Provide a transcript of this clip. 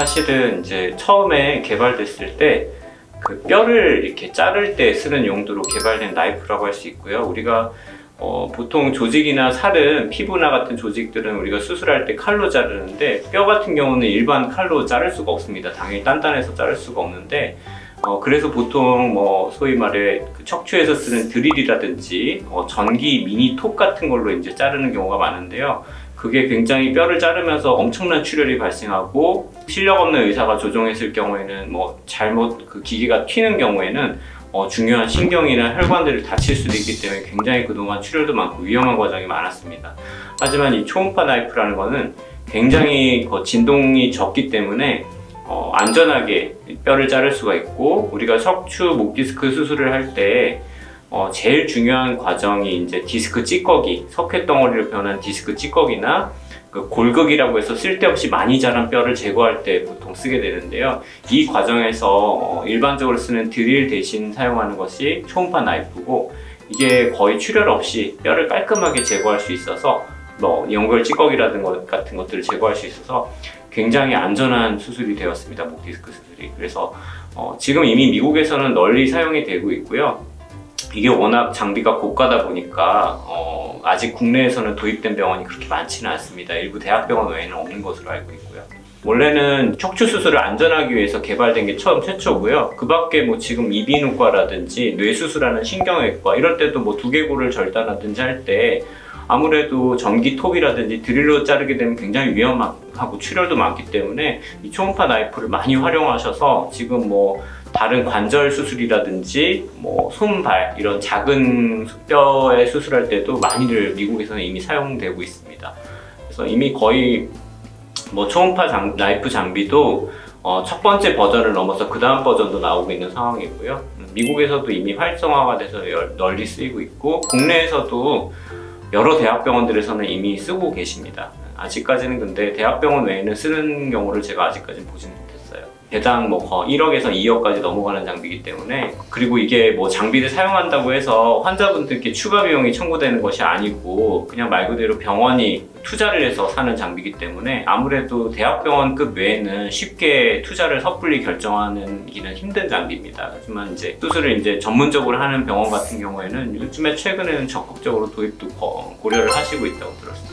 사실은 이제 처음에 개발됐을 때 그 뼈를 이렇게 자를 때 쓰는 용도로 개발된 나이프라고 할 수 있고요. 우리가 보통 조직이나 살은, 피부나 같은 조직들은 우리가 수술할 때 칼로 자르는데 뼈 같은 경우는 일반 칼로 자를 수가 없습니다. 당연히 단단해서 자를 수가 없는데 그래서 보통 소위 말해 그 척추에서 쓰는 드릴이라든지 전기 미니 톱 같은 걸로 이제 자르는 경우가 많은데요. 그게 굉장히 뼈를 자르면서 엄청난 출혈이 발생하고 실력 없는 의사가 조종했을 경우에는 잘못 그 기계가 튀는 경우에는 중요한 신경이나 혈관들을 다칠 수도 있기 때문에 굉장히 그동안 출혈도 많고 위험한 과정이 많았습니다. 하지만 이 초음파 나이프라는 거는 굉장히 진동이 적기 때문에 안전하게 뼈를 자를 수가 있고, 우리가 척추 목 디스크 수술을 할 때 제일 중요한 과정이 이제 디스크 찌꺼기, 석회 덩어리로 변한 디스크 찌꺼기나 그 골극이라고 해서 쓸데없이 많이 자란 뼈를 제거할 때 보통 쓰게 되는데요. 이 과정에서 일반적으로 쓰는 드릴 대신 사용하는 것이 초음파 나이프고, 이게 거의 출혈 없이 뼈를 깔끔하게 제거할 수 있어서 연골 찌꺼기라든가 같은 것들을 제거할 수 있어서 굉장히 안전한 수술이 되었습니다. 목 디스크 수술이. 그래서 지금 이미 미국에서는 널리 사용이 되고 있고요. 이게 워낙 장비가 고가다 보니까 아직 국내에서는 도입된 병원이 그렇게 많지는 않습니다. 일부 대학병원 외에는 없는 것으로 알고 있고요. 원래는 척추 수술을 안전하기 위해서 개발된 게 최초고요. 그 밖에 지금 이비인후과라든지 뇌수술하는 신경외과 이럴 때도 두개골을 절단하든지 할 때 아무래도 전기 톱이라든지 드릴로 자르게 되면 굉장히 위험하고 출혈도 많기 때문에 이 초음파 나이프를 많이 활용하셔서 지금 다른 관절 수술이라든지 손, 발 이런 작은 뼈에 수술할 때도 많이들 미국에서는 이미 사용되고 있습니다. 그래서 이미 거의 초음파 나이프 장비도 첫 번째 버전을 넘어서 그 다음 버전도 나오고 있는 상황이고요. 미국에서도 이미 활성화가 돼서 널리 쓰이고 있고, 국내에서도 여러 대학병원들에서는 이미 쓰고 계십니다. 아직까지는 근데 대학병원 외에는 쓰는 경우를 제가 아직까지는 보지는 못했어요. 대당 1억에서 2억까지 넘어가는 장비이기 때문에, 그리고 이게 장비를 사용한다고 해서 환자분들께 추가 비용이 청구되는 것이 아니고 그냥 말 그대로 병원이 투자를 해서 사는 장비이기 때문에 아무래도 대학병원급 외에는 쉽게 투자를 섣불리 결정하기는 힘든 장비입니다. 하지만 이제 수술을 이제 전문적으로 하는 병원 같은 경우에는 요즘에 최근에는 적극적으로 도입도 고려를 하시고 있다고 들었습니다.